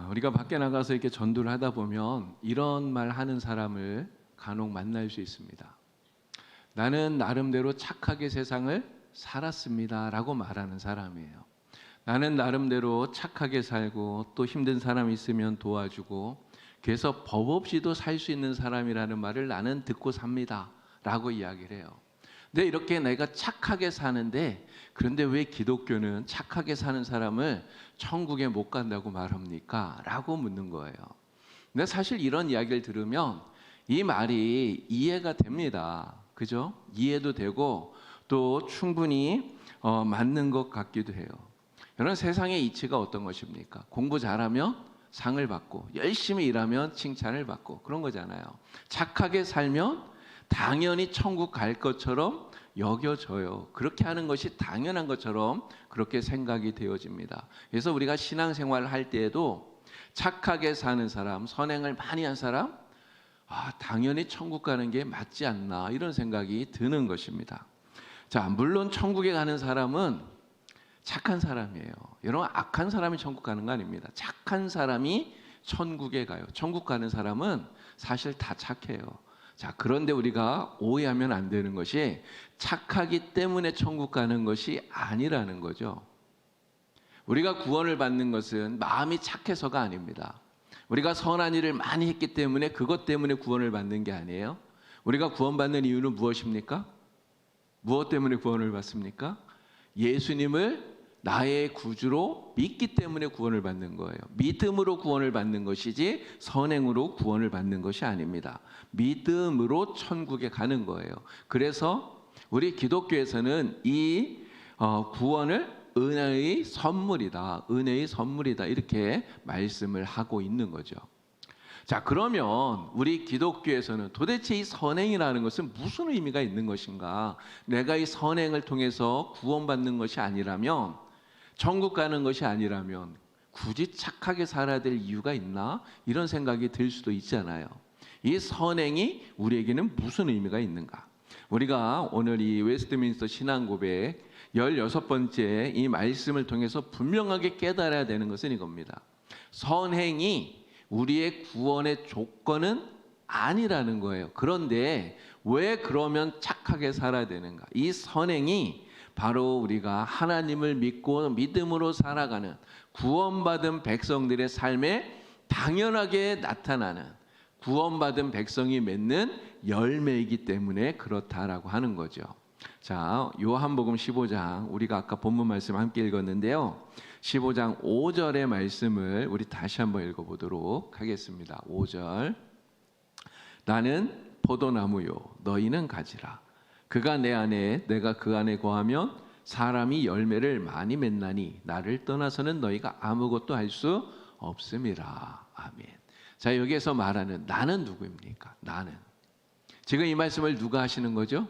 우리가 밖에 나가서 이렇게 전도를 하다 보면 이런 말 하는 사람을 간혹 만날 수 있습니다. 나는 나름대로 착하게 세상을 살았습니다 라고 말하는 사람이에요. 나는 나름대로 착하게 살고 또 힘든 사람 있으면 도와주고 그래서 법 없이도 살 수 있는 사람이라는 말을 나는 듣고 삽니다 라고 이야기를 해요. 근데 이렇게 내가 착하게 사는데 그런데 왜 기독교는 착하게 사는 사람을 천국에 못 간다고 말합니까? 라고 묻는 거예요. 근데 사실 이런 이야기를 들으면 이 말이 이해가 됩니다. 그죠? 이해도 되고 또 충분히 맞는 것 같기도 해요. 여러분, 세상의 이치가 어떤 것입니까? 공부 잘하면 상을 받고 열심히 일하면 칭찬을 받고 그런 거잖아요. 착하게 살면 당연히 천국 갈 것처럼 여겨져요. 그렇게 하는 것이 당연한 것처럼 그렇게 생각이 되어집니다. 그래서 우리가 신앙생활을 할 때에도 착하게 사는 사람, 선행을 많이 한 사람, 당연히 천국 가는 게 맞지 않나 이런 생각이 드는 것입니다. 자, 물론 천국에 가는 사람은 착한 사람이에요. 여러분, 악한 사람이 천국 가는 거 아닙니다. 착한 사람이 천국에 가요. 천국 가는 사람은 사실 다 착해요. 자, 그런데 우리가 오해하면 안 되는 것이 착하기 때문에 천국 가는 것이 아니라는 거죠. 우리가 구원을 받는 것은 마음이 착해서가 아닙니다. 우리가 선한 일을 많이 했기 때문에 그것 때문에 구원을 받는 게 아니에요. 우리가 구원받는 이유는 무엇입니까? 무엇 때문에 구원을 받습니까? 예수님을 나의 구주로 믿기 때문에 구원을 받는 거예요. 믿음으로 구원을 받는 것이지 선행으로 구원을 받는 것이 아닙니다. 믿음으로 천국에 가는 거예요. 그래서 우리 기독교에서는 이 구원을 은혜의 선물이다, 은혜의 선물이다 이렇게 말씀을 하고 있는 거죠. 자, 그러면 우리 기독교에서는 도대체 이 선행이라는 것은 무슨 의미가 있는 것인가? 내가 이 선행을 통해서 구원받는 것이 아니라면, 천국 가는 것이 아니라면 굳이 착하게 살아야 될 이유가 있나? 이런 생각이 들 수도 있잖아요. 이 선행이 우리에게는 무슨 의미가 있는가? 우리가 오늘 이 웨스트민스터 신앙고백 16번째 이 말씀을 통해서 분명하게 깨달아야 되는 것은 이겁니다. 선행이 우리의 구원의 조건은 아니라는 거예요. 그런데 왜 그러면 착하게 살아야 되는가? 이 선행이 바로 우리가 하나님을 믿고 믿음으로 살아가는 구원받은 백성들의 삶에 당연하게 나타나는 구원받은 백성이 맺는 열매이기 때문에 그렇다라고 하는 거죠. 자, 요한복음 15장 우리가 아까 본문 말씀 함께 읽었는데요. 15장 5절의 말씀을 우리 다시 한번 읽어보도록 하겠습니다. 5절. 나는 포도나무요 너희는 가지라. 그가 내 안에 내가 그 안에 거하면 사람이 열매를 많이 맺나니 나를 떠나서는 너희가 아무것도 할 수 없음이라. 아멘. 자, 여기에서 말하는 나는 누구입니까? 나는. 지금 이 말씀을 누가 하시는 거죠?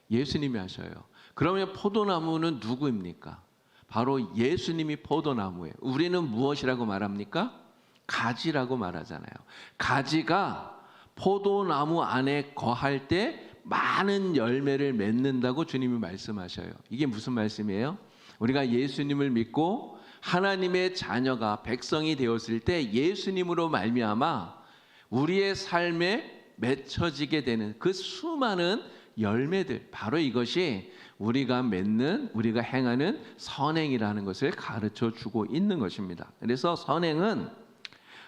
예수님이 하셔요. 그러면 포도나무는 누구입니까? 바로 예수님이 포도나무예요. 우리는 무엇이라고 말합니까? 가지라고 말하잖아요. 가지가 포도나무 안에 거할 때 많은 열매를 맺는다고 주님이 말씀하셔요. 이게 무슨 말씀이에요? 우리가 예수님을 믿고 하나님의 자녀가 백성이 되었을 때 예수님으로 말미암아 우리의 삶에 맺혀지게 되는 그 수많은 열매들, 바로 이것이 우리가 맺는, 우리가 행하는 선행이라는 것을 가르쳐 주고 있는 것입니다. 그래서 선행은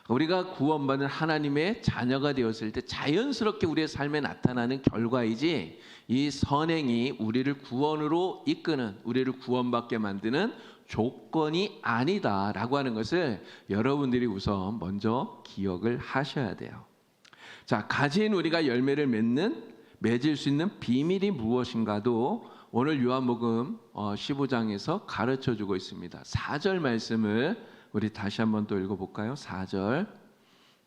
우리가 구원받은 하나님의 자녀가 되었을 때 자연스럽게 우리의 삶에 나타나는 결과이지, 이 선행이 우리를 구원으로 이끄는, 우리를 구원받게 만드는 조건이 아니다라고 하는 것을 여러분들이 우선 먼저 기억을 하셔야 돼요. 자, 가진 우리가 열매를 맺을 수 있는 비밀이 무엇인가도 오늘 요한복음 15장에서 가르쳐주고 있습니다. 4절 말씀을 우리 다시 한번 또 읽어볼까요? 4절.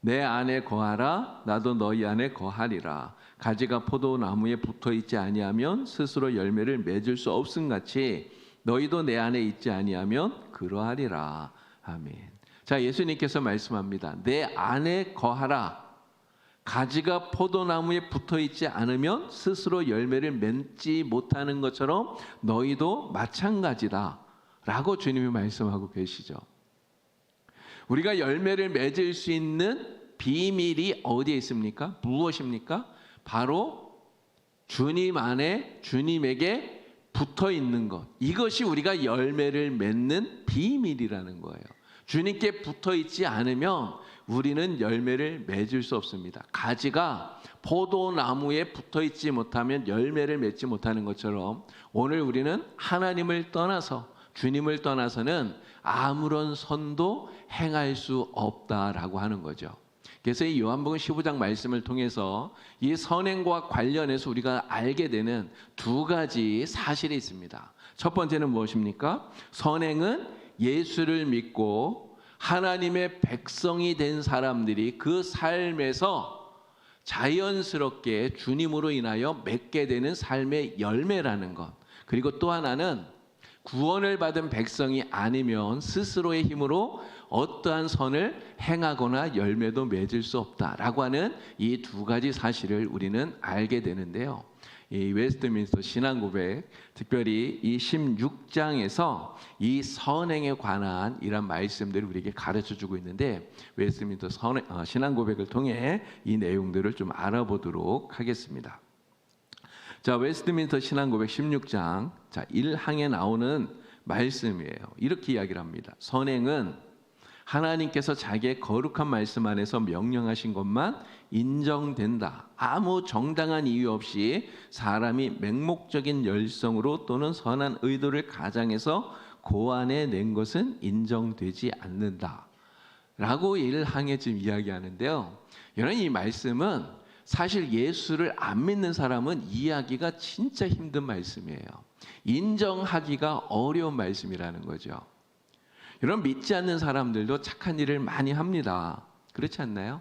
내 안에 거하라 나도 너희 안에 거하리라. 가지가 포도나무에 붙어있지 아니하면 스스로 열매를 맺을 수 없음같이 너희도 내 안에 있지 아니하면 그러하리라. 아멘. 자, 예수님께서 말씀합니다. 내 안에 거하라. 가지가 포도나무에 붙어있지 않으면 스스로 열매를 맺지 못하는 것처럼 너희도 마찬가지다 라고 주님이 말씀하고 계시죠. 우리가 열매를 맺을 수 있는 비밀이 어디에 있습니까? 무엇입니까? 바로 주님 안에 주님에게 붙어 있는 것. 이것이 우리가 열매를 맺는 비밀이라는 거예요. 주님께 붙어 있지 않으면 우리는 열매를 맺을 수 없습니다. 가지가 포도나무에 붙어 있지 못하면 열매를 맺지 못하는 것처럼 오늘 우리는 하나님을 떠나서 주님을 떠나서는 아무런 선도 행할 수 없다라고 하는 거죠. 그래서 이 요한복음 15장 말씀을 통해서 이 선행과 관련해서 우리가 알게 되는 두 가지 사실이 있습니다. 첫 번째는 무엇입니까? 선행은 예수를 믿고 하나님의 백성이 된 사람들이 그 삶에서 자연스럽게 주님으로 인하여 맺게 되는 삶의 열매라는 것. 그리고 또 하나는 구원을 받은 백성이 아니면 스스로의 힘으로 어떠한 선을 행하거나 열매도 맺을 수 없다라고 하는 이 두 가지 사실을 우리는 알게 되는데요. 이 웨스트민스터 신앙고백, 특별히 이 16장에서 이 선행에 관한 이런 말씀들을 우리에게 가르쳐주고 있는데 웨스트민스터 신앙고백을 통해 이 내용들을 좀 알아보도록 하겠습니다. 자, 웨스트민스터 신앙고백 16장 1항에 나오는 말씀이에요. 이렇게 이야기를 합니다. 선행은 하나님께서 자기의 거룩한 말씀 안에서 명령하신 것만 인정된다. 아무 정당한 이유 없이 사람이 맹목적인 열성으로 또는 선한 의도를 가장해서 고안해낸 것은 인정되지 않는다. 라고 1항에 지금 이야기하는데요. 여러분, 이 말씀은 사실 예수를 안 믿는 사람은 이해하기가 진짜 힘든 말씀이에요. 인정하기가 어려운 말씀이라는 거죠. 여러분, 믿지 않는 사람들도 착한 일을 많이 합니다. 그렇지 않나요?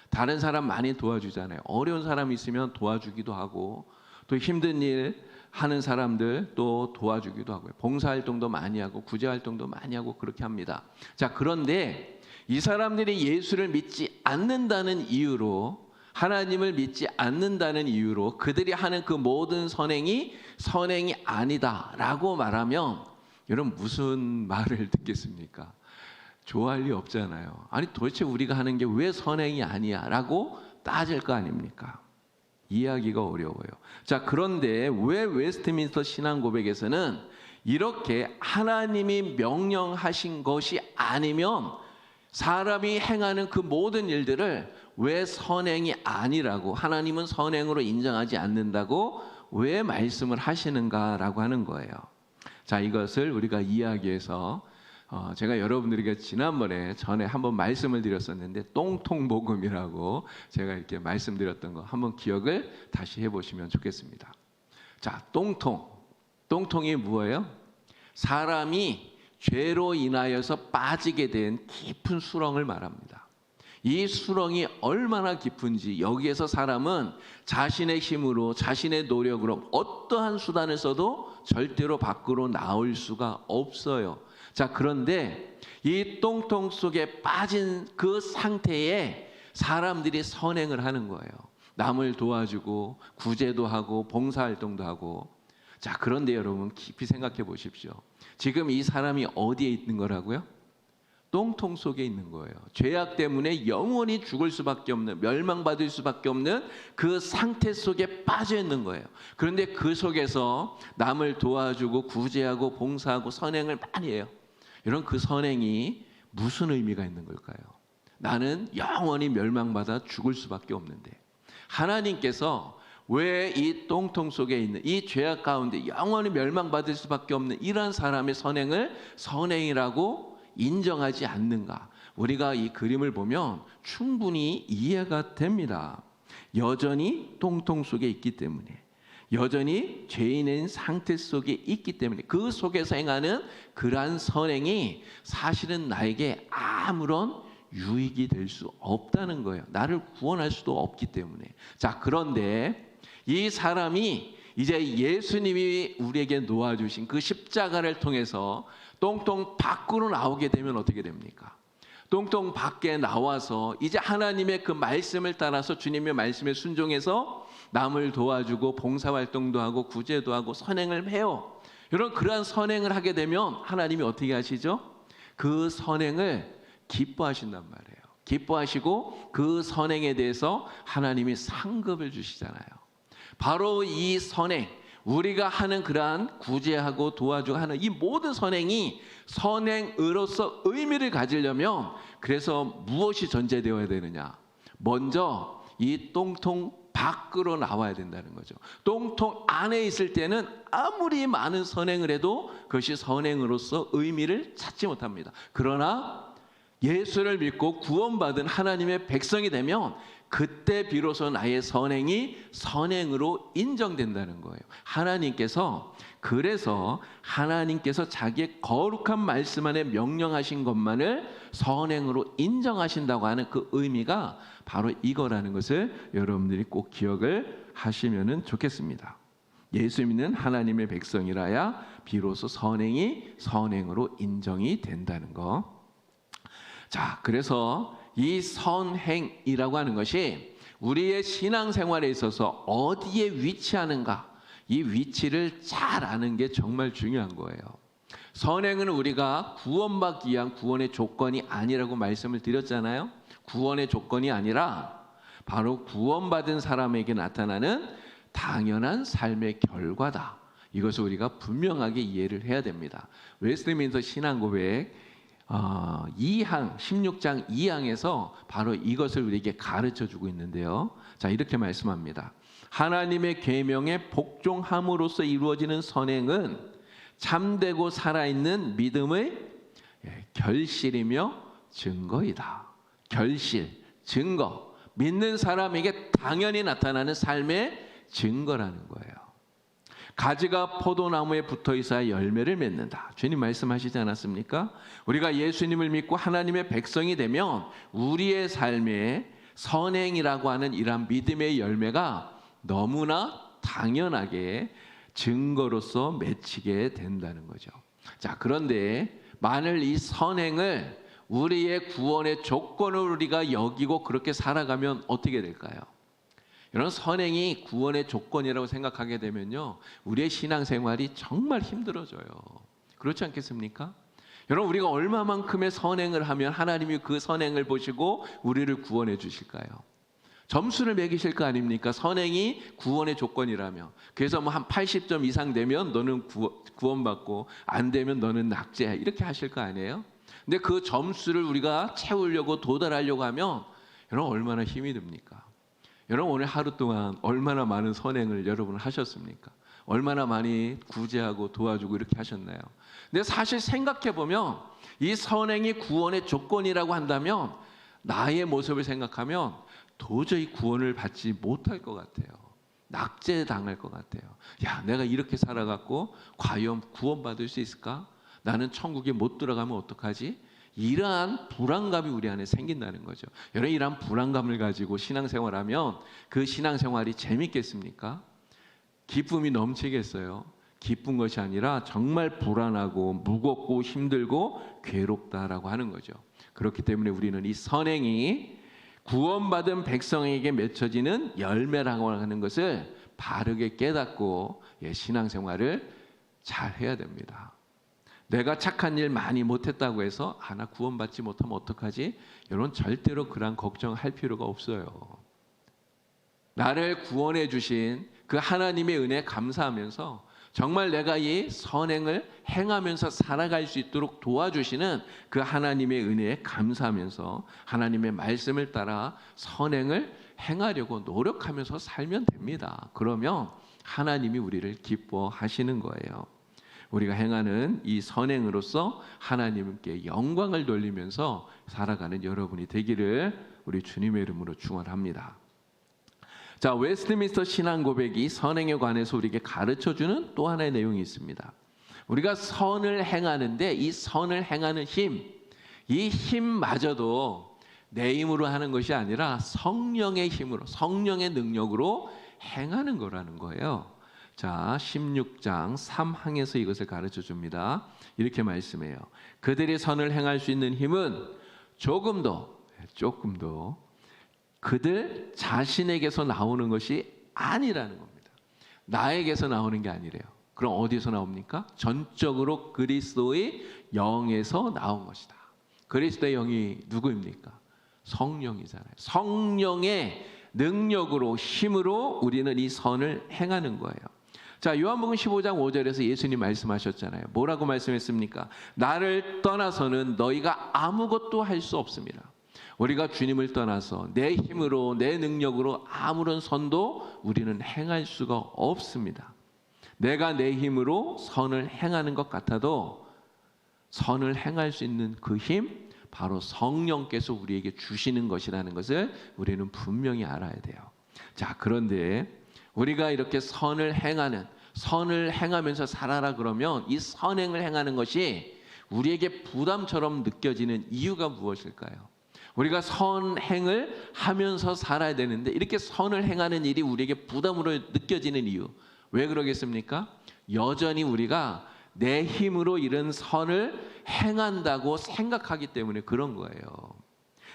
다른 사람 많이 도와주잖아요. 어려운 사람 있으면 도와주기도 하고 또 힘든 일 하는 사람들 또 도와주기도 하고요. 봉사활동도 많이 하고 구제활동도 많이 하고 그렇게 합니다. 자, 그런데 이 사람들이 예수를 믿지 않는다는 이유로, 하나님을 믿지 않는다는 이유로 그들이 하는 그 모든 선행이 아니다라고 말하면 여러분 무슨 말을 듣겠습니까? 좋아할 리 없잖아요. 아니 도대체 우리가 하는 게 왜 선행이 아니야? 라고 따질 거 아닙니까? 이해하기가 어려워요. 자, 그런데 왜 웨스트민스터 신앙고백에서는 이렇게 하나님이 명령하신 것이 아니면 사람이 행하는 그 모든 일들을 왜 선행이 아니라고, 하나님은 선행으로 인정하지 않는다고 왜 말씀을 하시는가라고 하는 거예요. 자, 이것을 우리가 이해하기 위해서 제가 여러분들에게 지난번에 전에 한번 말씀을 드렸었는데 똥통복음이라고 제가 이렇게 말씀드렸던 거 한번 기억을 다시 해보시면 좋겠습니다. 자, 똥통이 뭐예요? 사람이 죄로 인하여서 빠지게 된 깊은 수렁을 말합니다. 이 수렁이 얼마나 깊은지 여기에서 사람은 자신의 힘으로 자신의 노력으로 어떠한 수단을 써도 절대로 밖으로 나올 수가 없어요. 자, 그런데 이 똥통 속에 빠진 그 상태에 사람들이 선행을 하는 거예요. 남을 도와주고 구제도 하고 봉사활동도 하고. 자, 그런데 여러분 깊이 생각해 보십시오. 지금 이 사람이 어디에 있는 거라고요? 똥통 속에 있는 거예요. 죄악 때문에 영원히 죽을 수밖에 없는, 멸망받을 수밖에 없는 그 상태 속에 빠져 있는 거예요. 그런데 그 속에서 남을 도와주고 구제하고 봉사하고 선행을 많이 해요. 이런 그 선행이 무슨 의미가 있는 걸까요? 나는 영원히 멸망받아 죽을 수밖에 없는데 하나님께서 왜 이 똥통 속에 있는 이 죄악 가운데 영원히 멸망받을 수밖에 없는 이러한 사람의 선행을 선행이라고 인정하지 않는가? 우리가 이 그림을 보면 충분히 이해가 됩니다. 여전히 똥통 속에 있기 때문에, 여전히 죄인의 상태 속에 있기 때문에 그 속에서 행하는 그러한 선행이 사실은 나에게 아무런 유익이 될 수 없다는 거예요. 나를 구원할 수도 없기 때문에. 자, 그런데 이 사람이 이제 예수님이 우리에게 놓아주신 그 십자가를 통해서 똥통 밖으로 나오게 되면 어떻게 됩니까? 똥통 밖에 나와서 이제 하나님의 그 말씀을 따라서 주님의 말씀에 순종해서 남을 도와주고 봉사활동도 하고 구제도 하고 선행을 해요. 여러분, 그러한 선행을 하게 되면 하나님이 어떻게 하시죠? 그 선행을 기뻐하신단 말이에요. 기뻐하시고 그 선행에 대해서 하나님이 상급을 주시잖아요. 바로 이 선행, 우리가 하는 그러한 구제하고 도와주고 하는 이 모든 선행이 선행으로서 의미를 가지려면 그래서 무엇이 전제되어야 되느냐? 먼저 이 똥통 밖으로 나와야 된다는 거죠. 똥통 안에 있을 때는 아무리 많은 선행을 해도 그것이 선행으로서 의미를 찾지 못합니다. 그러나 예수를 믿고 구원받은 하나님의 백성이 되면 그때 비로소 나의 선행이 선행으로 인정된다는 거예요. 그래서 하나님께서 자기의 거룩한 말씀 안에 명령하신 것만을 선행으로 인정하신다고 하는 그 의미가 바로 이거라는 것을 여러분들이 꼭 기억을 하시면 좋겠습니다. 예수 믿는 하나님의 백성이라야 비로소 선행이 선행으로 인정이 된다는 거. 자, 그래서 이 선행이라고 하는 것이 우리의 신앙생활에 있어서 어디에 위치하는가, 이 위치를 잘 아는 게 정말 중요한 거예요. 선행은 우리가 구원받기 위한 구원의 조건이 아니라고 말씀을 드렸잖아요. 구원의 조건이 아니라 바로 구원받은 사람에게 나타나는 당연한 삶의 결과다. 이것을 우리가 분명하게 이해를 해야 됩니다. 웨스트민스터 신앙고백 16장 2항에서 바로 이것을 우리에게 가르쳐주고 있는데요. 자, 이렇게 말씀합니다. 하나님의 계명에 복종함으로써 이루어지는 선행은 참되고 살아있는 믿음의 결실이며 증거이다. 결실, 증거, 믿는 사람에게 당연히 나타나는 삶의 증거라는 거예요. 가지가 포도나무에 붙어 있어야 열매를 맺는다. 주님 말씀하시지 않았습니까? 우리가 예수님을 믿고 하나님의 백성이 되면 우리의 삶에 선행이라고 하는 이러한 믿음의 열매가 너무나 당연하게 증거로서 맺히게 된다는 거죠. 자, 그런데 만일 이 선행을 우리의 구원의 조건을 우리가 여기고 그렇게 살아가면 어떻게 될까요? 이런 선행이 구원의 조건이라고 생각하게 되면요, 우리의 신앙생활이 정말 힘들어져요. 그렇지 않겠습니까? 여러분, 우리가 얼마만큼의 선행을 하면 하나님이 그 선행을 보시고 우리를 구원해 주실까요? 점수를 매기실 거 아닙니까? 선행이 구원의 조건이라며. 그래서 뭐 한 80점 이상 되면 너는 구원받고 안 되면 너는 낙제야, 이렇게 하실 거 아니에요? 근데 그 점수를 우리가 채우려고 도달하려고 하면 여러분 얼마나 힘이 듭니까? 여러분 오늘 하루 동안 얼마나 많은 선행을 여러분 하셨습니까? 얼마나 많이 구제하고 도와주고 이렇게 하셨나요? 근데 사실 생각해 보면 이 선행이 구원의 조건이라고 한다면 나의 모습을 생각하면 도저히 구원을 받지 못할 것 같아요. 낙제당할 것 같아요. 야, 내가 이렇게 살아갖고 과연 구원받을 수 있을까? 나는 천국에 못 들어가면 어떡하지? 이러한 불안감이 우리 안에 생긴다는 거죠. 여러분, 이러한 불안감을 가지고 신앙생활하면 그 신앙생활이 재밌겠습니까? 기쁨이 넘치겠어요? 기쁜 것이 아니라 정말 불안하고 무겁고 힘들고 괴롭다라고 하는 거죠. 그렇기 때문에 우리는 이 선행이 구원받은 백성에게 맺혀지는 열매라고 하는 것을 바르게 깨닫고 신앙생활을 잘 해야 됩니다. 내가 착한 일 많이 못했다고 해서 나 구원받지 못하면 어떡하지? 여러분 절대로 그런 걱정할 필요가 없어요. 나를 구원해 주신 그 하나님의 은혜에 감사하면서 정말 내가 이 선행을 행하면서 살아갈 수 있도록 도와주시는 그 하나님의 은혜에 감사하면서 하나님의 말씀을 따라 선행을 행하려고 노력하면서 살면 됩니다. 그러면 하나님이 우리를 기뻐하시는 거예요. 우리가 행하는 이 선행으로서 하나님께 영광을 돌리면서 살아가는 여러분이 되기를 우리 주님의 이름으로 축원합니다. 자, 웨스트민스터 신앙 고백이 선행에 관해서 우리에게 가르쳐주는 또 하나의 내용이 있습니다. 우리가 선을 행하는데 이 선을 행하는 힘, 이 힘마저도 내 힘으로 하는 것이 아니라 성령의 힘으로, 성령의 능력으로 행하는 거라는 거예요. 자, 16장 3항에서 이것을 가르쳐 줍니다. 이렇게 말씀해요. 그들이 선을 행할 수 있는 힘은 조금도 그들 자신에게서 나오는 것이 아니라는 겁니다. 나에게서 나오는 게 아니래요. 그럼 어디서 나옵니까? 전적으로 그리스도의 영에서 나온 것이다. 그리스도의 영이 누구입니까? 성령이잖아요. 성령의 능력으로, 힘으로 우리는 이 선을 행하는 거예요. 자, 요한복음 15장 5절에서 예수님 말씀하셨잖아요. 뭐라고 말씀했습니까? 나를 떠나서는 너희가 아무것도 할 수 없습니다. 우리가 주님을 떠나서 내 힘으로, 내 능력으로 아무런 선도 우리는 행할 수가 없습니다. 내가 내 힘으로 선을 행하는 것 같아도 선을 행할 수 있는 그 힘, 바로 성령께서 우리에게 주시는 것이라는 것을 우리는 분명히 알아야 돼요. 자, 그런데 우리가 이렇게 선을 행하면서 살아라 그러면 이 선행을 행하는 것이 우리에게 부담처럼 느껴지는 이유가 무엇일까요? 우리가 선행을 하면서 살아야 되는데 이렇게 선을 행하는 일이 우리에게 부담으로 느껴지는 이유, 왜 그러겠습니까? 여전히 우리가 내 힘으로 이런 선을 행한다고 생각하기 때문에 그런 거예요.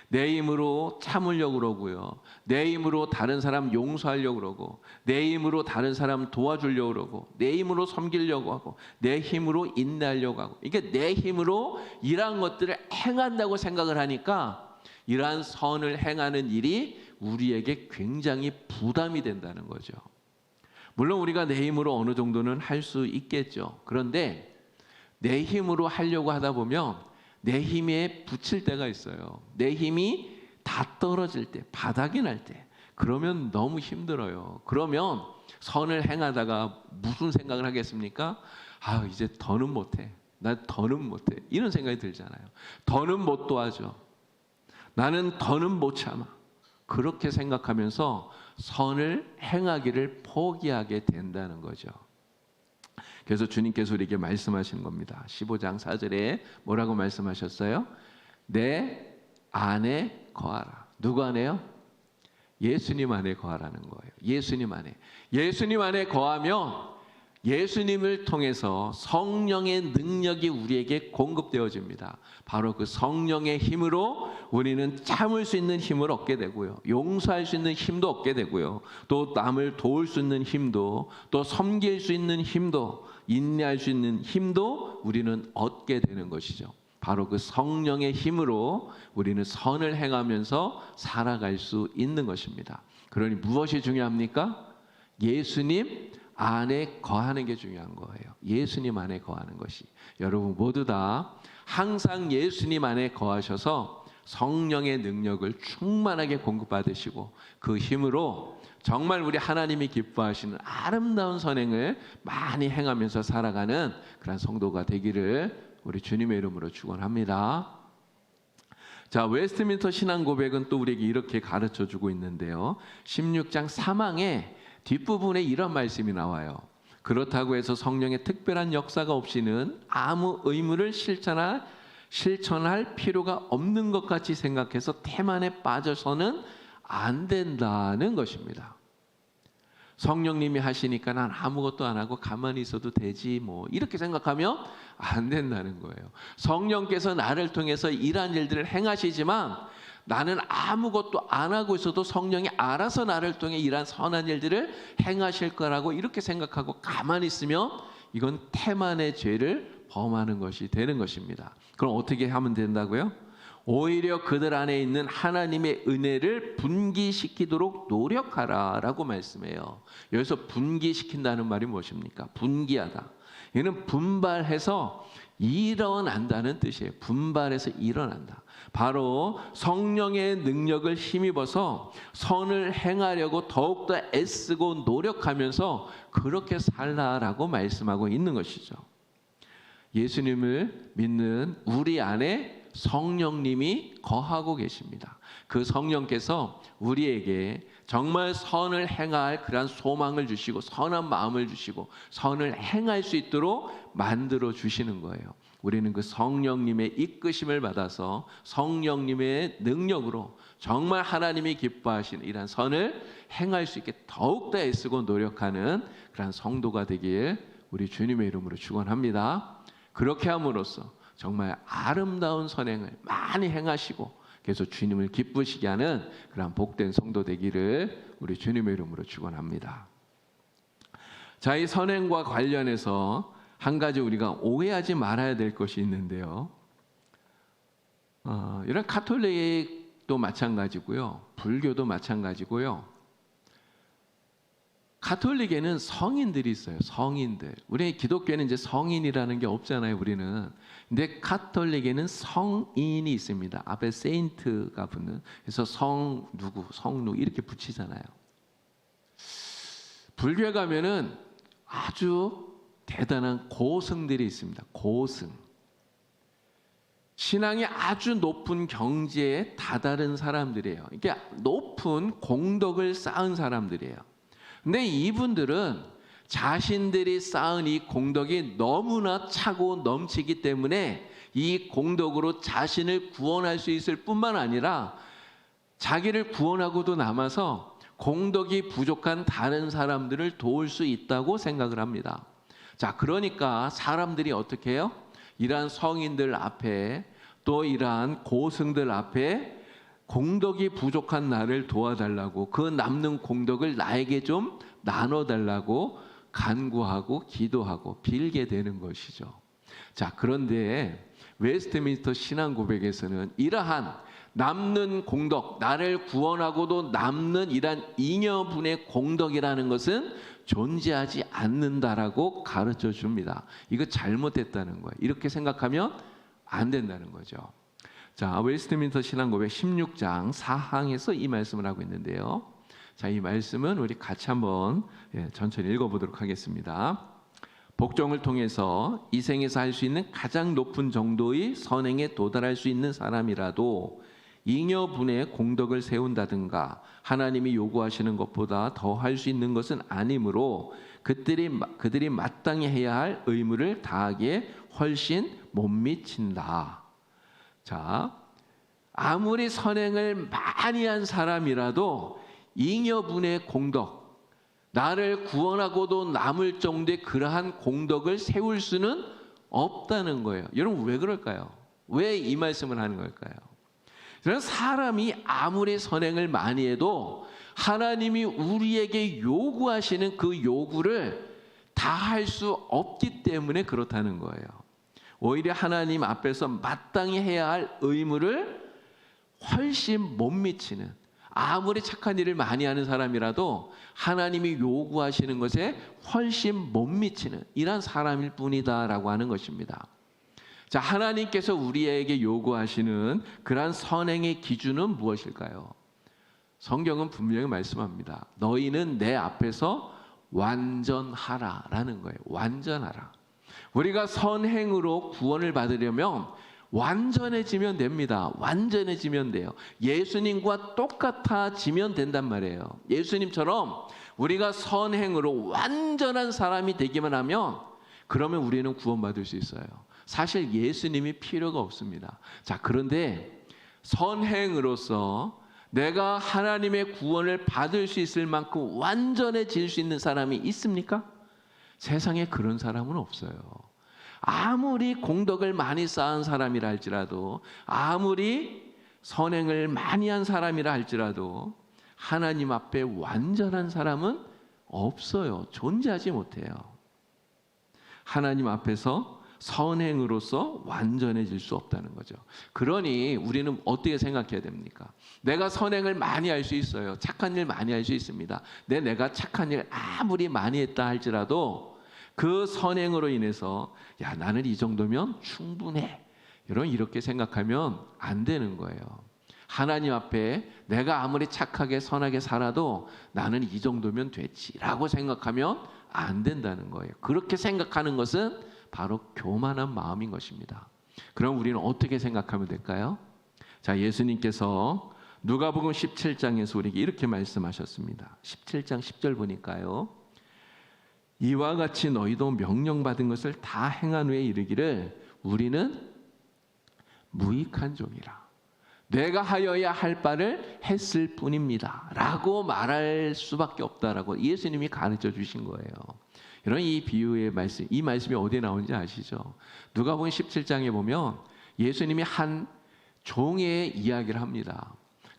내 힘으로 참으려고 그러고요. 내 힘으로 다른 사람 용서하려고 그러고, 내 힘으로 다른 사람 도와주려고 그러고, 내 힘으로 섬기려고 하고, 내 힘으로 인내하려고 하고, 이게 내 힘으로 이러한 것들을 행한다고 생각을 하니까 이러한 선을 행하는 일이 우리에게 굉장히 부담이 된다는 거죠. 물론 우리가 내 힘으로 어느 정도는 할 수 있겠죠. 그런데 내 힘으로 하려고 하다 보면 내 힘에 부칠 때가 있어요. 내 힘이 다 떨어질 때, 바닥이 날 때, 그러면 너무 힘들어요. 그러면 선을 행하다가 무슨 생각을 하겠습니까? 아, 이제 더는 못해. 나 더는 못해. 이런 생각이 들잖아요. 더는 못 도와줘. 나는 더는 못 참아. 그렇게 생각하면서 선을 행하기를 포기하게 된다는 거죠. 그래서 주님께서 우리에게 말씀하시는 겁니다. 15장 4절에 뭐라고 말씀하셨어요? 내 안에 거하라. 누구 안에요? 예수님 안에 거하라는 거예요. 예수님 안에. 예수님 안에 거하면 예수님을 통해서 성령의 능력이 우리에게 공급되어집니다. 바로 그 성령의 힘으로 우리는 참을 수 있는 힘을 얻게 되고요. 용서할 수 있는 힘도 얻게 되고요. 또 남을 도울 수 있는 힘도, 또 섬길 수 있는 힘도, 인내할 수 있는 힘도 우리는 얻게 되는 것이죠. 바로 그 성령의 힘으로 우리는 선을 행하면서 살아갈 수 있는 것입니다. 그러니 무엇이 중요합니까? 예수님 안에 거하는 게 중요한 거예요. 예수님 안에 거하는 것이. 여러분 모두 다 항상 예수님 안에 거하셔서 성령의 능력을 충만하게 공급받으시고 그 힘으로 정말 우리 하나님이 기뻐하시는 아름다운 선행을 많이 행하면서 살아가는 그런 성도가 되기를 우리 주님의 이름으로 축원합니다. 자, 웨스트민스터 신앙 고백은 또 우리에게 이렇게 가르쳐주고 있는데요. 16장 3항에 뒷부분에 이런 말씀이 나와요. 그렇다고 해서 성령의 특별한 역사가 없이는 아무 의무를 실천할 필요가 없는 것 같이 생각해서 태만에 빠져서는 안 된다는 것입니다. 성령님이 하시니까 난 아무것도 안 하고 가만히 있어도 되지 뭐 이렇게 생각하면 안 된다는 거예요. 성령께서 나를 통해서 이러한 일들을 행하시지만 나는 아무것도 안 하고 있어도 성령이 알아서 나를 통해 이러한 선한 일들을 행하실 거라고 이렇게 생각하고 가만히 있으면 이건 태만의 죄를 범하는 것이 되는 것입니다. 그럼 어떻게 하면 된다고요? 오히려 그들 안에 있는 하나님의 은혜를 분기시키도록 노력하라라고 말씀해요. 여기서 분기시킨다는 말이 무엇입니까? 분기하다. 이는 분발해서 일어난다는 뜻이에요. 분발해서 일어난다. 바로 성령의 능력을 힘입어서 선을 행하려고 더욱더 애쓰고 노력하면서 그렇게 살라라고 말씀하고 있는 것이죠. 예수님을 믿는 우리 안에 성령님이 거하고 계십니다. 그 성령께서 우리에게 정말 선을 행할 그런 소망을 주시고 선한 마음을 주시고 선을 행할 수 있도록 만들어 주시는 거예요. 우리는 그 성령님의 이끄심을 받아서 성령님의 능력으로 정말 하나님이 기뻐하시는 이런 선을 행할 수 있게 더욱더 애쓰고 노력하는 그런 성도가 되길 우리 주님의 이름으로 축원합니다. 그렇게 함으로써 정말 아름다운 선행을 많이 행하시고 그래서 주님을 기쁘시게 하는 그런 복된 성도 되기를 우리 주님의 이름으로 축원합니다. 자, 이 선행과 관련해서 한 가지 우리가 오해하지 말아야 될 것이 있는데요. 이런 가톨릭도 마찬가지고요. 불교도 마찬가지고요. 가톨릭에는 성인들이 있어요. 성인들. 우리 기독교에는 이제 성인이라는 게 없잖아요. 우리는. 근데 가톨릭에는 성인이 있습니다. 앞에 세인트가 붙는. 그래서 성 누구 이렇게 붙이잖아요. 불교에 가면은 아주 대단한 고승들이 있습니다. 고승. 신앙이 아주 높은 경지에 다다른 사람들이에요. 이게 높은 공덕을 쌓은 사람들이에요. 근데 이분들은 자신들이 쌓은 이 공덕이 너무나 차고 넘치기 때문에 이 공덕으로 자신을 구원할 수 있을 뿐만 아니라 자기를 구원하고도 남아서 공덕이 부족한 다른 사람들을 도울 수 있다고 생각을 합니다. 자, 그러니까 사람들이 어떻게 해요? 이러한 성인들 앞에 또 이러한 고승들 앞에 공덕이 부족한 나를 도와달라고, 그 남는 공덕을 나에게 좀 나눠달라고 간구하고 기도하고 빌게 되는 것이죠. 자, 그런데 웨스트민스터 신앙고백에서는 이러한 남는 공덕, 나를 구원하고도 남는 이러한 잉여분의 공덕이라는 것은 존재하지 않는다라고 가르쳐 줍니다. 이거 잘못됐다는 거예요. 이렇게 생각하면 안 된다는 거죠. 자, 웨스트민스터 신앙고백 16장 4항에서 이 말씀을 하고 있는데요. 자, 이 말씀은 우리 같이 한번 천천히 읽어보도록 하겠습니다. 복종을 통해서 이 생에서 할 수 있는 가장 높은 정도의 선행에 도달할 수 있는 사람이라도 잉여분의 공덕을 세운다든가 하나님이 요구하시는 것보다 더 할 수 있는 것은 아니므로 그들이 마땅히 해야 할 의무를 다하기에 훨씬 못 미친다. 자, 아무리 선행을 많이 한 사람이라도 잉여분의 공덕, 나를 구원하고도 남을 정도의 그러한 공덕을 세울 수는 없다는 거예요. 여러분, 왜 그럴까요? 왜 이 말씀을 하는 걸까요? 저는 사람이 아무리 선행을 많이 해도 하나님이 우리에게 요구하시는 그 요구를 다 할 수 없기 때문에 그렇다는 거예요. 오히려 하나님 앞에서 마땅히 해야 할 의무를 훨씬 못 미치는, 아무리 착한 일을 많이 하는 사람이라도 하나님이 요구하시는 것에 훨씬 못 미치는 이런 사람일 뿐이다라고 하는 것입니다. 자, 하나님께서 우리에게 요구하시는 그러한 선행의 기준은 무엇일까요? 성경은 분명히 말씀합니다. 너희는 내 앞에서 완전하라라는 거예요. 완전하라. 우리가 선행으로 구원을 받으려면 완전해지면 됩니다. 완전해지면 돼요. 예수님과 똑같아지면 된단 말이에요. 예수님처럼 우리가 선행으로 완전한 사람이 되기만 하면 그러면 우리는 구원받을 수 있어요. 사실 예수님이 필요가 없습니다. 자, 그런데 선행으로서 내가 하나님의 구원을 받을 수 있을 만큼 완전해질 수 있는 사람이 있습니까? 세상에 그런 사람은 없어요. 아무리 공덕을 많이 쌓은 사람이라 할지라도, 아무리 선행을 많이 한 사람이라 할지라도 하나님 앞에 완전한 사람은 없어요. 존재하지 못해요. 하나님 앞에서 선행으로서 완전해질 수 없다는 거죠. 그러니 우리는 어떻게 생각해야 됩니까? 내가 선행을 많이 할 수 있어요. 착한 일 많이 할 수 있습니다. 내가 착한 일 아무리 많이 했다 할지라도 그 선행으로 인해서 야, 나는 이 정도면 충분해. 이렇게 생각하면 안 되는 거예요. 하나님 앞에 내가 아무리 착하게 선하게 살아도 나는 이 정도면 됐지라고 생각하면 안 된다는 거예요. 그렇게 생각하는 것은 바로 교만한 마음인 것입니다. 그럼 우리는 어떻게 생각하면 될까요? 자, 예수님께서 누가복음 17장에서 우리에게 이렇게 말씀하셨습니다. 17장 10절 보니까요. 이와 같이 너희도 명령받은 것을 다 행한 후에 이르기를 우리는 무익한 종이라. 내가 하여야 할 바를 했을 뿐입니다. 라고 말할 수밖에 없다라고 예수님이 가르쳐 주신 거예요. 이런 이 비유의 말씀, 이 말씀이 어디에 나오는지 아시죠? 누가복음 17장에 보면 예수님이 한 종의 이야기를 합니다.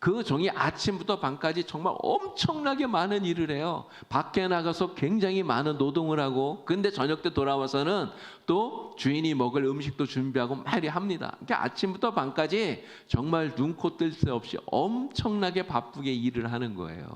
그 종이 아침부터 밤까지 정말 엄청나게 많은 일을 해요. 밖에 나가서 굉장히 많은 노동을 하고, 근데 저녁 때 돌아와서는 또 주인이 먹을 음식도 준비하고 말이 합니다. 그러니까 아침부터 밤까지 정말 눈코 뜰 새 없이 엄청나게 바쁘게 일을 하는 거예요.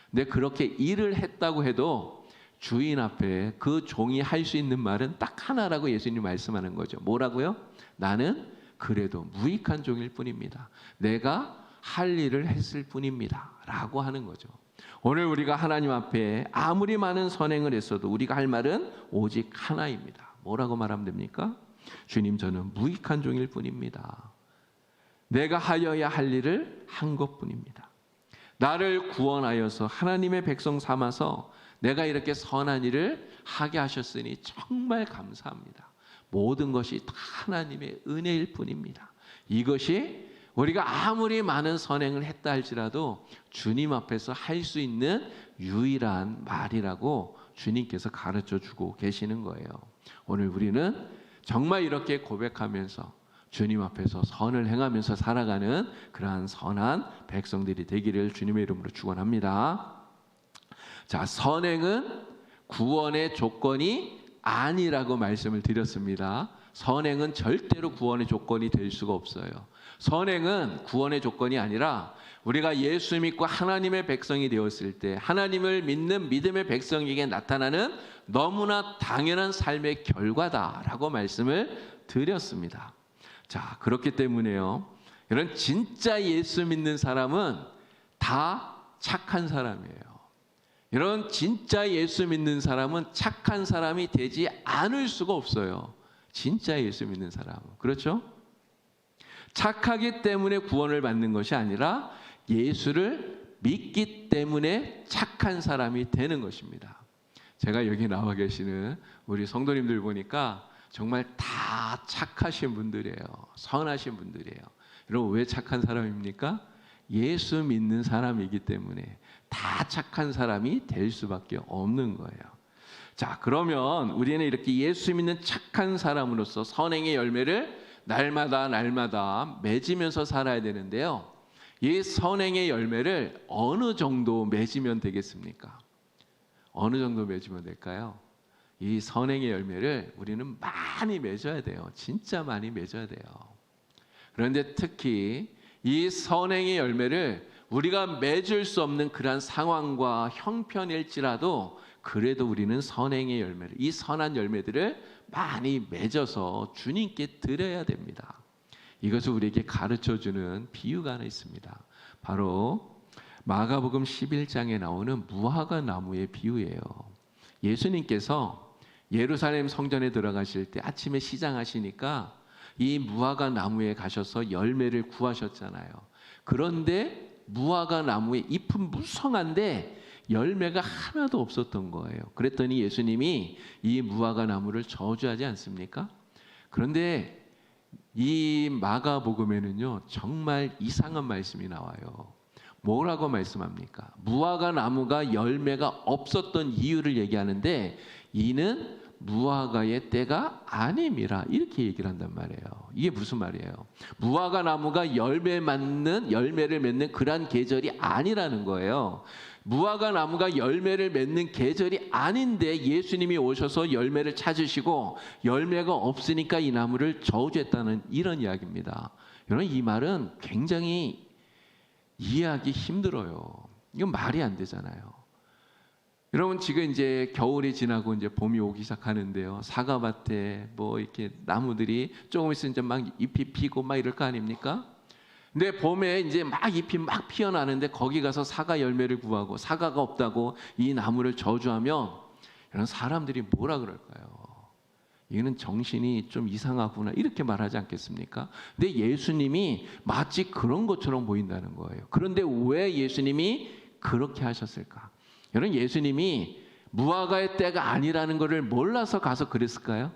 근데 그렇게 일을 했다고 해도 주인 앞에 그 종이 할 수 있는 말은 딱 하나라고 예수님이 말씀하는 거죠. 뭐라고요? 나는 그래도 무익한 종일 뿐입니다. 내가 할 일을 했을 뿐입니다. 라고 하는 거죠. 오늘 우리가 하나님 앞에 아무리 많은 선행을 했어도 우리가 할 말은 오직 하나입니다. 뭐라고 말하면 됩니까? 주님, 저는 무익한 종일 뿐입니다. 내가 하여야 할 일을 한 것뿐입니다. 나를 구원하여서 하나님의 백성 삼아서 내가 이렇게 선한 일을 하게 하셨으니 정말 감사합니다. 모든 것이 다 하나님의 은혜일 뿐입니다. 이것이 우리가 아무리 많은 선행을 했다 할지라도 주님 앞에서 할 수 있는 유일한 말이라고 주님께서 가르쳐 주고 계시는 거예요. 오늘 우리는 정말 이렇게 고백하면서 주님 앞에서 선을 행하면서 살아가는 그러한 선한 백성들이 되기를 주님의 이름으로 축원합니다. 자, 선행은 구원의 조건이 아니라고 말씀을 드렸습니다. 선행은 절대로 구원의 조건이 될 수가 없어요. 선행은 구원의 조건이 아니라 우리가 예수 믿고 하나님의 백성이 되었을 때 하나님을 믿는 믿음의 백성에게 나타나는 너무나 당연한 삶의 결과다라고 말씀을 드렸습니다. 자, 그렇기 때문에요, 이런 진짜 예수 믿는 사람은 다 착한 사람이에요. 이런 진짜 예수 믿는 사람은 착한 사람이 되지 않을 수가 없어요. 진짜 예수 믿는 사람은. 그렇죠? 착하기 때문에 구원을 받는 것이 아니라 예수를 믿기 때문에 착한 사람이 되는 것입니다. 제가 여기 나와 계시는 우리 성도님들 보니까 정말 다 착하신 분들이에요. 선하신 분들이에요. 여러분, 왜 착한 사람입니까? 예수 믿는 사람이기 때문에 다 착한 사람이 될 수밖에 없는 거예요. 자, 그러면 우리는 이렇게 예수 믿는 착한 사람으로서 선행의 열매를 날마다 맺으면서 살아야 되는데요, 이 선행의 열매를 어느 정도 맺으면 되겠습니까? 어느 정도 맺으면 될까요? 이 선행의 열매를 우리는 많이 맺어야 돼요. 진짜 많이 맺어야 돼요. 그런데 특히 이 선행의 열매를 우리가 맺을 수 없는 그러한 상황과 형편일지라도 그래도 우리는 선행의 열매를, 이 선한 열매들을 많이 맺어서 주님께 드려야 됩니다. 이것을 우리에게 가르쳐주는 비유가 하나 있습니다. 바로 마가복음 11장에 나오는 무화과 나무의 비유예요. 예수님께서 예루살렘 성전에 들어가실 때 아침에 시장하시니까 이 무화과 나무에 가셔서 열매를 구하셨잖아요. 그런데 무화과 나무의 잎은 무성한데 열매가 하나도 없었던 거예요. 그랬더니 예수님이 이 무화과 나무를 저주하지 않습니까? 그런데 이 마가복음에는요, 정말 이상한 말씀이 나와요. 뭐라고 말씀합니까? 무화과 나무가 열매가 없었던 이유를 얘기하는데 이는 무화과의 때가 아님이라, 이렇게 얘기를 한단 말이에요. 이게 무슨 말이에요? 무화과 나무가 열매를 맺는 그런 계절이 아니라는 거예요. 무화과 나무가 열매를 맺는 계절이 아닌데 예수님이 오셔서 열매를 찾으시고 열매가 없으니까 이 나무를 저주했다는 이런 이야기입니다. 여러분, 이 말은 굉장히 이해하기 힘들어요. 이건 말이 안 되잖아요. 여러분, 지금 이제 겨울이 지나고 이제 봄이 오기 시작하는데요, 사과밭에 뭐 이렇게 나무들이 조금 있으면 이제 막 잎이 피고 막 이럴 거 아닙니까? 근데 봄에 이제 막 잎이 막 피어나는데 거기 가서 사과 열매를 구하고 사과가 없다고 이 나무를 저주하면 이런 사람들이 뭐라 그럴까요? 이거는 정신이 좀 이상하구나, 이렇게 말하지 않겠습니까? 근데 예수님이 마치 그런 것처럼 보인다는 거예요. 그런데 왜 예수님이 그렇게 하셨을까? 여러분, 예수님이 무화과의 때가 아니라는 것을 몰라서 가서 그랬을까요?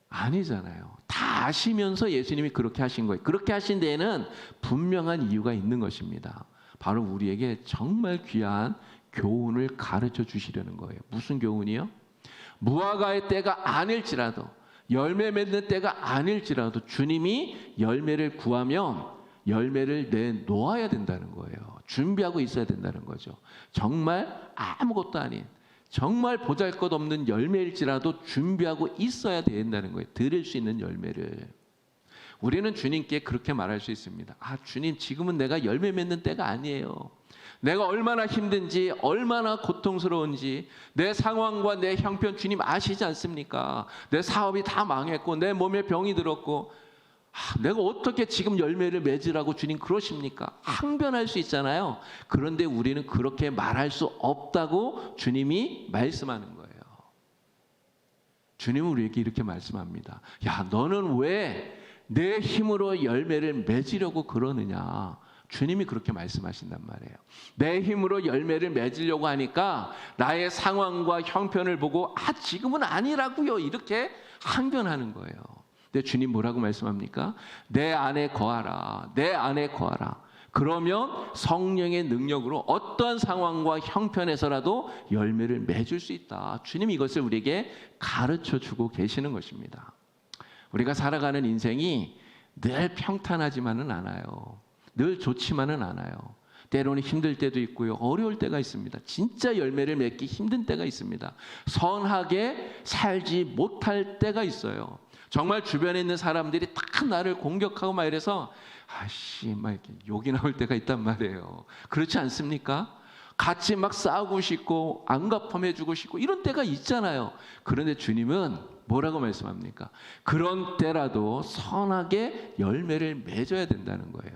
아니잖아요. 다 아시면서 예수님이 그렇게 하신 거예요. 그렇게 하신 데에는 분명한 이유가 있는 것입니다. 바로 우리에게 정말 귀한 교훈을 가르쳐 주시려는 거예요. 무슨 교훈이요? 무화과의 때가 아닐지라도, 열매 맺는 때가 아닐지라도 주님이 열매를 구하면 열매를 내놓아야 된다는 거예요. 준비하고 있어야 된다는 거죠. 정말 아무것도 아닌, 정말 보잘것없는 열매일지라도 준비하고 있어야 된다는 거예요. 드릴 수 있는 열매를. 우리는 주님께 그렇게 말할 수 있습니다. 아, 주님, 지금은 내가 열매 맺는 때가 아니에요. 내가 얼마나 힘든지, 얼마나 고통스러운지, 내 상황과 내 형편 주님 아시지 않습니까? 내 사업이 다 망했고, 내 몸에 병이 들었고, 내가 어떻게 지금 열매를 맺으라고 주님 그러십니까? 항변할 수 있잖아요. 그런데 우리는 그렇게 말할 수 없다고 주님이 말씀하는 거예요. 주님은 우리에게 이렇게 말씀합니다. 야, 너는 왜 내 힘으로 열매를 맺으려고 그러느냐? 주님이 그렇게 말씀하신단 말이에요. 내 힘으로 열매를 맺으려고 하니까 나의 상황과 형편을 보고 지금은 아니라고요, 이렇게 항변하는 거예요. 근데 주님 뭐라고 말씀합니까? 내 안에 거하라. 내 안에 거하라. 그러면 성령의 능력으로 어떠한 상황과 형편에서라도 열매를 맺을 수 있다. 주님이 이것을 우리에게 가르쳐 주고 계시는 것입니다. 우리가 살아가는 인생이 늘 평탄하지만은 않아요. 늘 좋지만은 않아요. 때로는 힘들 때도 있고요. 어려울 때가 있습니다. 진짜 열매를 맺기 힘든 때가 있습니다. 선하게 살지 못할 때가 있어요. 정말 주변에 있는 사람들이 다 나를 공격하고 막 이래서 막 이렇게 욕이 나올 때가 있단 말이에요. 그렇지 않습니까? 같이 막 싸우고 싶고 안갚음해주고 싶고 이런 때가 있잖아요. 그런데 주님은 뭐라고 말씀합니까? 그런 때라도 선하게 열매를 맺어야 된다는 거예요.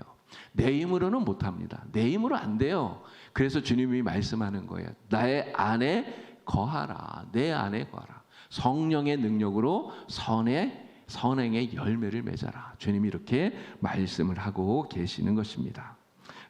내 힘으로는 못합니다. 내 힘으로 안 돼요. 그래서 주님이 말씀하는 거예요. 나의 안에 거하라. 내 안에 거하라. 성령의 능력으로 선행의 열매를 맺어라. 주님이 이렇게 말씀을 하고 계시는 것입니다.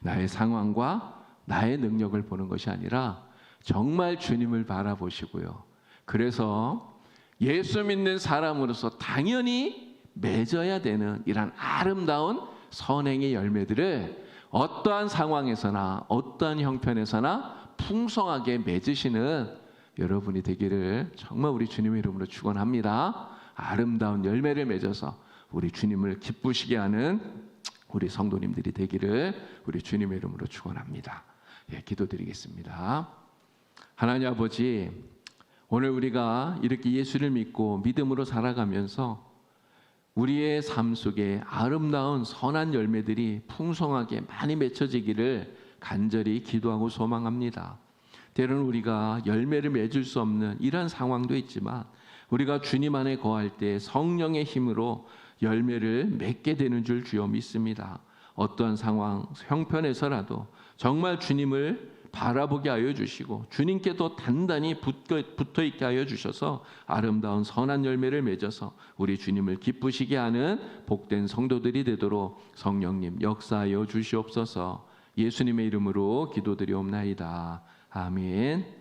나의 상황과 나의 능력을 보는 것이 아니라 정말 주님을 바라보시고요. 그래서 예수 믿는 사람으로서 당연히 맺어야 되는 이런 아름다운 선행의 열매들을 어떠한 상황에서나 어떠한 형편에서나 풍성하게 맺으시는 여러분이 되기를 정말 우리 주님의 이름으로 축원합니다. 아름다운 열매를 맺어서 우리 주님을 기쁘시게 하는 우리 성도님들이 되기를 우리 주님의 이름으로 축원합니다. 기도드리겠습니다. 하나님 아버지, 오늘 우리가 이렇게 예수를 믿고 믿음으로 살아가면서 우리의 삶 속에 아름다운 선한 열매들이 풍성하게 많이 맺혀지기를 간절히 기도하고 소망합니다. 때로는 우리가 열매를 맺을 수 없는 이런 상황도 있지만 우리가 주님 안에 거할 때 성령의 힘으로 열매를 맺게 되는 줄 주여 믿습니다. 어떠한 상황, 형편에서라도 정말 주님을 바라보게 하여 주시고 주님께도 단단히 붙어 있게 하여 주셔서 아름다운 선한 열매를 맺어서 우리 주님을 기쁘시게 하는 복된 성도들이 되도록 성령님 역사하여 주시옵소서. 예수님의 이름으로 기도드리옵나이다. 아멘.